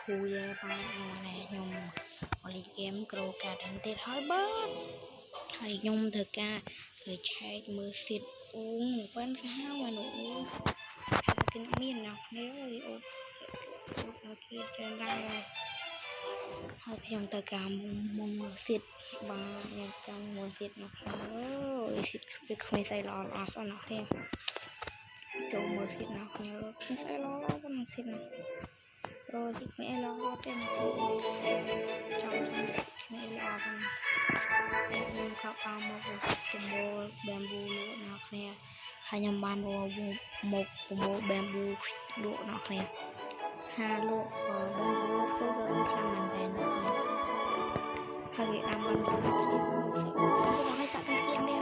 thui ba nè nhung oli game pro cả đến tết hỏi bớt hay nhung thực ca người chạy mưa xịt uống quen sao mà nụ cái miền nào nếu khi trên đây hơi trong tất cả mưa xịt ba nhà trong mưa xịt nó xịt được không sai lò nó sao nó thêm chỗ mưa xịt nó nhớ không sai lò con xịt nó rồi xịt mẹ lo trên trong mẹ lo con nhưng các bạn mà một bộ bamboo lụa nó nè hay nhầm ban bộ một bộ bamboo lụa nó nè hai lụa bamboo số lượng tham mình đèn hay bị ăn ban bộ nó hay sạch cái kia nè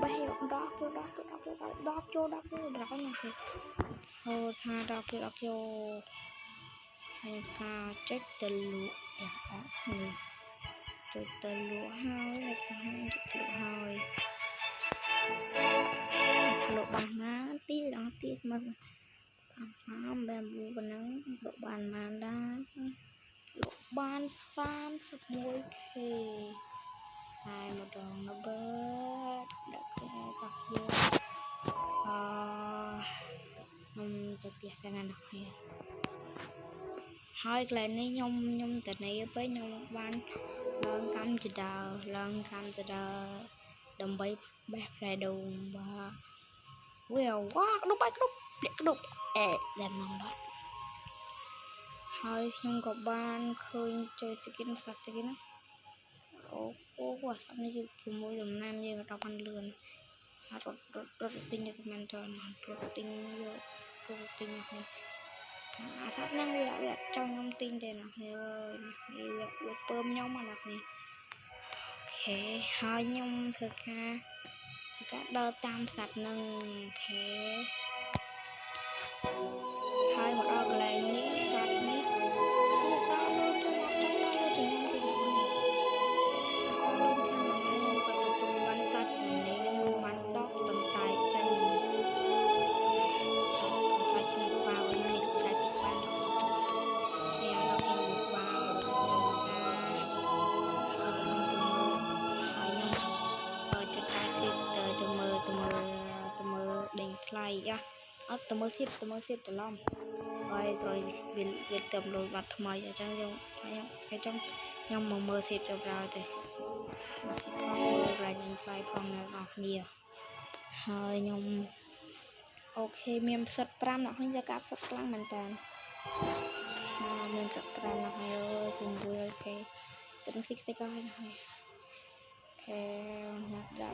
bé đọc cho nè tha đọc cho hay pha chết từ lụa từ lụa hơi là hai lụa hơi thà lụa bàn má tí đó tí mà bàn bamboo và nắng lụa bàn má đá lụa bàn san sụp môi kề hai một đòn nó bớt đã có bạc vô chụp tiệt sang ăn được hay hơi là ní nhung từ này với nhung ban lần cam từ đờ đồng bay bẹp lại đồng và wow đúc bay đúc làm ngon bạn hơi nhung có ban khơi chơi skin sạch skin á quá sắp như chùm môi dùm nam như trong ăn lươn rất tinh như comment cho nó rất tinh này sắp năng việc trong thông tin đây nè việc bơm nhau mà nè ok hai nhung thực ra các đơ tam sạch nâng ok hai một đợt lại ní sạch ní tụi mơ xịt tụi lom rồi việc tầm rồi mặt mày ở trong trong nhông mơ xịt rồi thì mơ xịt phong mơ lại những cái phong này ngọt nhiều hơi nhông ok miếng sật pram nó không ra cáp sật lăng mình tàn miếng sật pram nó hay ơi cùng vui ok tụi xịt sẽ coi này ok nhạc đạo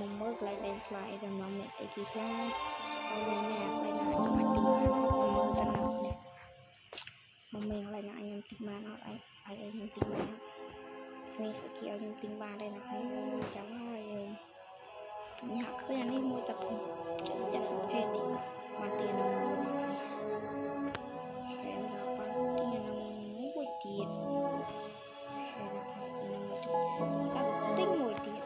mong mơ lại đèn lại rồi mong mẹ ấy thì khác nhà đây là những anh tìm mơ dân nào nè mong mình lại là anh em tìm mà nó anh em tìm mà mình sẽ kia anh tìm ba đây là cái cháu rồi nhà khơi anh ấy mua tập chắc sắp hết đi mà tiền là hẹn gặp bạn tiền là mua tiền hẹn gặp bạn các tính mua tiền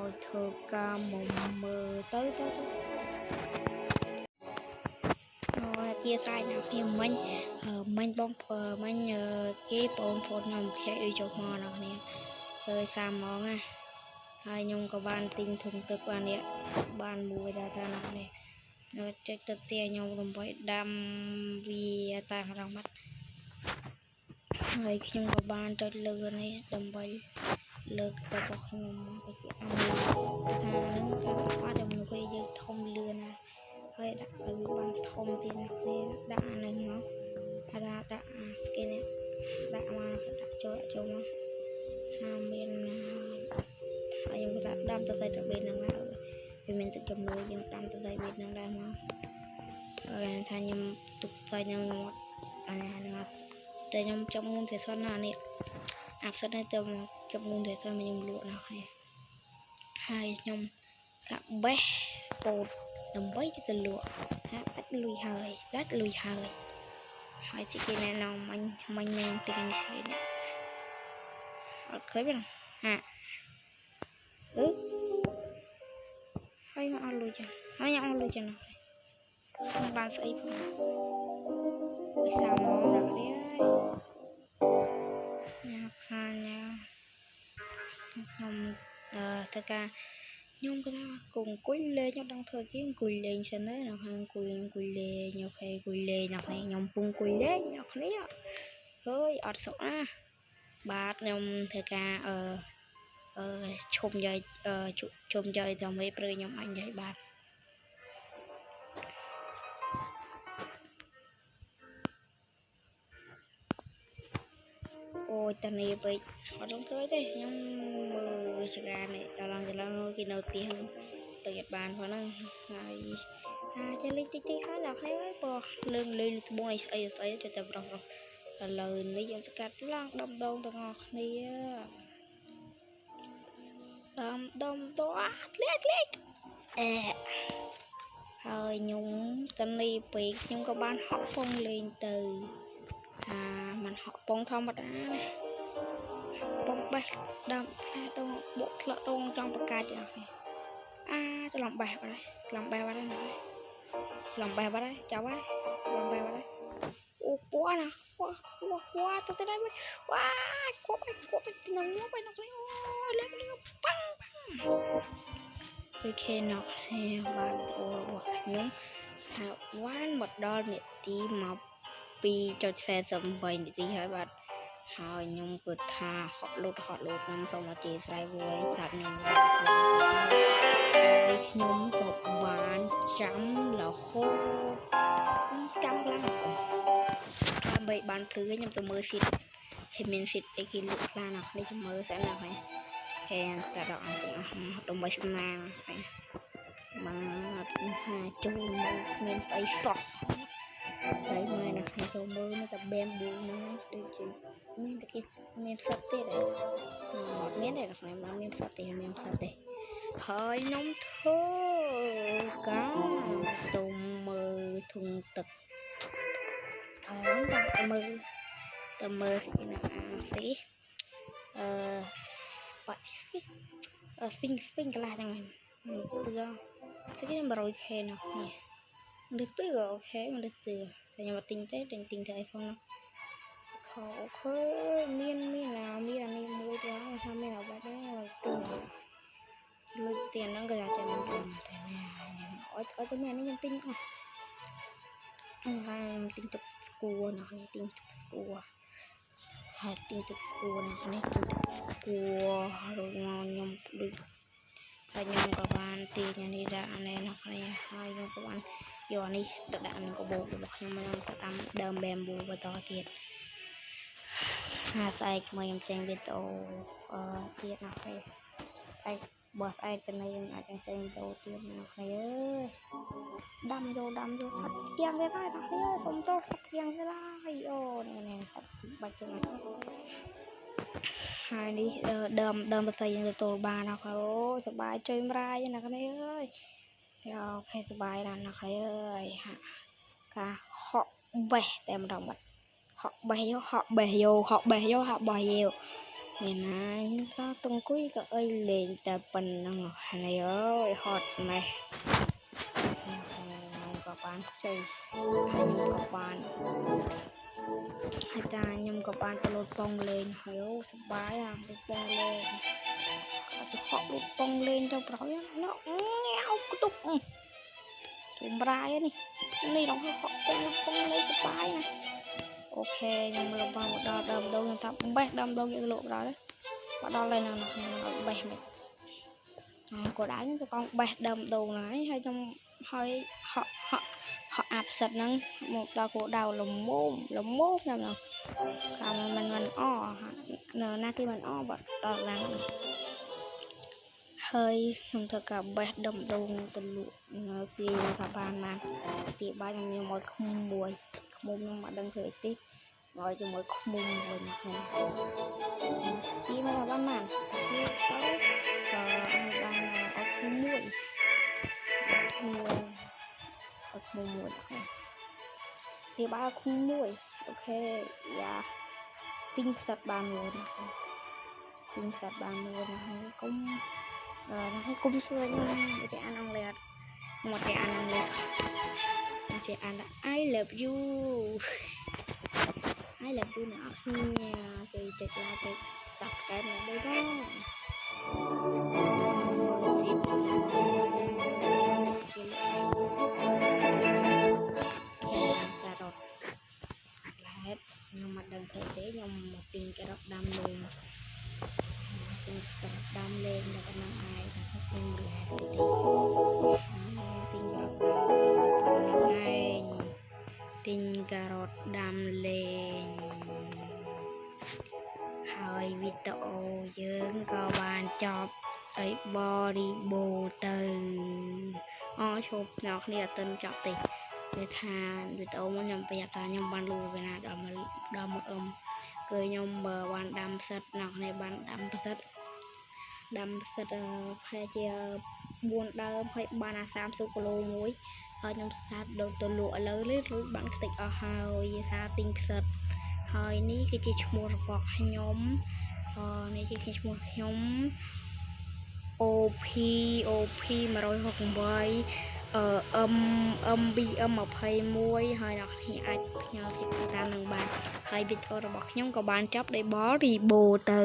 hồi thưa ca mộng mơ tới rồi chia tay nào khi mình bông mình cái bông phốt nằm chạy đi chụp mò nào nè rồi xàm món à hai nhung có ban tinh thùng tức ban nè ban bùi ra ta nào nè rồi chết tức tia nhung đồng với đam vì tàng răng mắt rồi nhung có ban tới lừa này đồng với lừa và có nhung cái chuyện ta đứng ra quá đồng quay dây thông lừa nè hơi đã ở ban thông tin này đã này nó đã cái này đã mà đã cho nó ham bên hay dùng cái đam tôi xây bên năng nào vì mình tự trồng nuôi dùng đam tôi xây bên năng đam mà rồi thay nhầm tục xây nhầm tại nhầm trong môn thể son nào nè áp suất này tầm trong môn thể son mình dùng lụa nào hay hai nhầm các bé bột đồng bấy cho từ lụa hát lùi hơi ហើយទីគេណែនាំmìnhទីគេស្អីនេះអត់ឃើញទេហាហើយមកអត់លុយចាហើយអត់លុយចាខ្ញុំបានស្អីផងវាសាមកដល់នេះហើយខានខ្ញុំទៅការខ្ញុំក៏ថាគអង្គុយលេងអត់ដឹងធ្វើគេអង្គុយលេងសិនដែរនៅខាងអង្គុយលេងអូខេអង្គុយលេងអ្នកនេះខ្ញុំពុំអង្គុយលេងអ្នកនេះហើយអត់សុខណាបាទខ្ញុំធ្វើការឈុំយាយចាំមេព្រឺខ្ញុំអញយាយបាទអូយតានេះពេកអត់ដឹងធ្វើទេខ្ញុំមើលចរានេះដល់ឡើងគេនៅទីហ្នឹងទៅយត់បានផងហ្នឹងហើយចេះលេងតិចហើយដល់គ្នាហើយព្រោះលេងត្បូងអីស្អីចេះតែប្រុសឥឡូវនេះខ្ញុំស្កាត់ឡើងដុំទាំងអស់គ្នាដុំតោះធ្លាក់ហើយខ្ញុំតានេះពេកខ្ញុំក៏បានហក់ពងលេងទៅมันហក់ពងធម្មតាណាពងបេះដើមតែដងបុកធ្លាក់ដងចង់បកាច់អស់ច្រឡំបេះបាត់ហើយច្រឡំបេះបាត់ហើយចាប់ហើយច្រឡំបេះបាត់ហើយអូពណ៌ណាពណ៌ទៅទៅដែរវ៉ាគប់ខ្ញុំញ៉ាំไปនោះអូលេងប៉ាំងគេណកហើយបានអូរបស់ខ្ញុំថាវ៉ានមកដល់នាទីមក2.48នាទីហើយបាទហើយខ្ញុំគិតថាហត់លូតខ្ញុំសូមអធិស្ឋានវយសាប់ខ្ញុំហើយខ្ញុំក៏បានចាំរហូតចាំឡើងដើម្បីបានព្រឺខ្ញុំទៅមើលស៊ីតហើយមានស៊ីតអីគេលក់ខ្លាំងណាស់នេះខ្ញុំមើលសិនណាហើយតែដល់អញ្ចឹងដើម្បីស្នាហើយមកថាចូលមកមានស្អីសោះហើយមកណាចូលមើលតែបែមប៊ូហ្នឹងដូចជាមានតែគេមានសត្វទៀតអត់មានទេខ្ញុំមិនមានសត្វទេហើយខ្ញុំធ្វើការទៅមើលធុងទឹកហើយទៅមើលស្គីណាស៊ីស្ពីងកន្លះហ្នឹងមែនទៅស្គី 100k នោះនេះទៅអូខេមិនទៅខ្ញុំអត់ទិញទេទិញទៅអីផងអូខេមានអានេះមួយទៅថាមានអ្វីដែរទូលុយtiềnហ្នឹងក៏អាចចាំទៅតែអត់ទៅមាននេះខ្ញុំទិញហើយទិញទឹកស្គួរណានេះទិញទឹកស្គួរហើយទិញទឹកស្គួរណានេះទិញទឹកស្គួររងខ្ញុំដូចហើយខ្ញុំក៏បានទាញអានេះដាក់អានេះណាគ្នាហើយខ្ញុំក៏បានយកអានេះទៅដាក់ក្នុងកាបូបរបស់ខ្ញុំក៏ដាំដើមបែមប៊ូបន្តទៀតស្អែកខ្ញុំចេញវីដេអូទៀតណាគេស្អែកស្អែកទៅនេះអាចចេញវីដេអូទៀតណាគ្នាដាំយកសັດគៀងទៀតហើយណាគ្នាសុំទោសសັດគៀងទៀតហើយអូនេះសັດបាច់ចឹងហើយនេះដើមបស្សៃយើងទទួលបានណាអូសប្បាយជួយម្រាយណាគ្នាអើយអូខេសប្បាយណាស់ណាគ្នាអើយការហក់បេះតែម្ដងបាត់ហក់បេះយកហាក់បេះយកមានណាក៏តង្គុយក៏អីលេងតែប៉ុណ្្នឹងហើយអើយហត់ម៉េះខ្ញុំក៏បានជ័យខ្ញុំក៏បានហើយតាខ្ញុំក៏បានទៅលូតពងលេងហើយអូសប្បាយលូតពងលេងក៏ទៅហក់លូតពងលេងទៅប្រយណាងាវខ្ទប់ជំរាយនេះដល់ហក់ពងលេងសប្បាយណាអូខេខ្ញុំមើលបងមកដល់ដើមដងខ្ញុំថាបេះដើមដងយកទៅលក់ដល់ហើយមកដល់ហើយនៅខ្ញុំបេះមិនក៏ដែរទៅកងបេះដើមដងហើយខ្ញុំហើយហក់អាប់សិតហ្នឹងមកដល់គោដៅលមោមខ្ញុំខាងមិនអនៅណាគេមិនអបាត់ដល់ឡើងហើយខ្ញុំធ្វើការបេះដើមដងទៅលក់ពីថាបានទីបាយខ្ញុំមកខ្មុំមួយខ្ញុំមិនដឹងធ្វើអីទេឲ្យជាមួយខ្មុំវិញខ្ញុំទីមកបានទៅក៏បានអត់ខ្មុំមួយទីបាយខ្មុំមួយ អូខេយ៉ាទិញផ្សិតបានមួយណាទិញផ្សិតបានមួយណាហើយកុំគុំសួរខ្ញុំចេះអានអង់គ្លេសមកចេះអានអង់គ្លេសចេះអាន I love you អ្នកនរគ្នាជួយចុច like ចុច subscribe មកด้วยណាការ៉ុតឡែតខ្ញុំមិនដឹងធ្វើទេខ្ញុំមកទិញការ៉ុតដាំលេងទិញការ៉ុតដាំលេងដល់កណ្ដាលឯងខ្ញុំរហ័សទេទិញការ៉ុតទិញការ៉ុតដាំលេងហើយវីដេអូយើងក៏បានចប់ឲ្យបរិបូរណ៍ទៅឈប់អ្នកគ្នាអត់ទាន់ចប់ទេគឺថាវីដេអូមុនខ្ញុំប្រាប់ថាខ្ញុំបានលូពីណាដល់មកគឺខ្ញុំបានដាំផ្សិតអ្នកគ្នាបានដាំផ្សិតប្រហែលជា4ដើមហើយបានអា30គីឡូមួយហើយខ្ញុំស្ថាបទៅលក់ឥឡូវនេះលុយបានខ្ទេចអស់ហើយថាទិញផ្សិតហើយនេះគឺជាឈ្មោះរបស់ខ្ញុំនេះគឺជាឈ្មោះខ្ញុំ OP 168 MBM 21ហើយអ្នកគ្នាអាចផ្ញើទីតាមនឹងបានហើយវីដេអូរបស់ខ្ញុំក៏បានចប់ដោយបរិបូរណ៍ទៅ